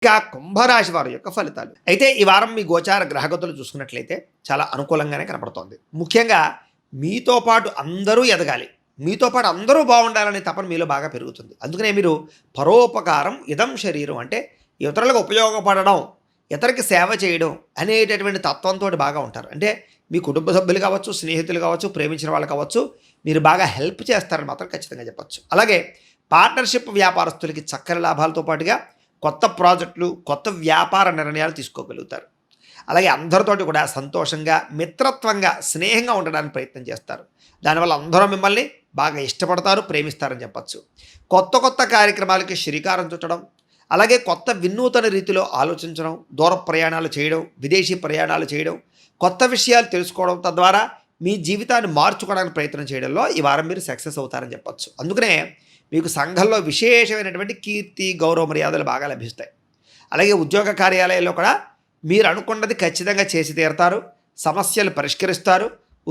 ఇంకా కుంభరాశి వారి యొక్క ఫలితాలు అయితే ఈ వారం మీ గోచార గ్రహగతులు చూసుకున్నట్లయితే చాలా అనుకూలంగానే కనపడుతోంది. ముఖ్యంగా మీతో పాటు అందరూ ఎదగాలి, మీతో పాటు అందరూ బాగుండాలనే తపన మీలో బాగా పెరుగుతుంది. అందుకనే మీరు పరోపకారం ఇదం శరీరం అంటే ఇతరులకు ఉపయోగపడడం, ఇతరులకి సేవ చేయడం అనేటటువంటి తత్వంతో బాగా ఉంటారు. అంటే మీ కుటుంబ సభ్యులు కావచ్చు, స్నేహితులు కావచ్చు, ప్రేమించిన వాళ్ళు కావచ్చు, మీరు బాగా హెల్ప్ చేస్తారని మాత్రం ఖచ్చితంగా చెప్పచ్చు. అలాగే పార్ట్నర్షిప్ వ్యాపారస్తులకి చక్కని లాభాలతో పాటుగా కొత్త ప్రాజెక్టులు, కొత్త వ్యాపార నిర్ణయాలు తీసుకోగలుగుతారు. అలాగే అందరితోటి కూడా సంతోషంగా, మిత్రత్వంగా, స్నేహంగా ఉండడానికి ప్రయత్నం చేస్తారు. దానివల్ల అందరూ మిమ్మల్ని బాగా ఇష్టపడతారు, ప్రేమిస్తారని చెప్పచ్చు. కొత్త కొత్త కార్యక్రమాలకి శ్రీకారం చుట్టడం, అలాగే కొత్త వినూతన రీతిలో ఆలోచించడం, దూర ప్రయాణాలు చేయడం, విదేశీ ప్రయాణాలు చేయడం, కొత్త విషయాలు తెలుసుకోవడం, తద్వారా మీ జీవితాన్ని మార్చుకోవడానికి ప్రయత్నం చేయడంలో ఈ వారం మీరు సక్సెస్ అవుతారని చెప్పచ్చు. అందుకనే మీకు సంఘంలో విశేషమైనటువంటి కీర్తి, గౌరవ మర్యాదలు బాగా లభిస్తాయి. అలాగే ఉద్యోగ కార్యాలయాల్లో కూడా మీరు అనుకున్నది ఖచ్చితంగా చేసి తీరుతారు, సమస్యలు పరిష్కరిస్తారు,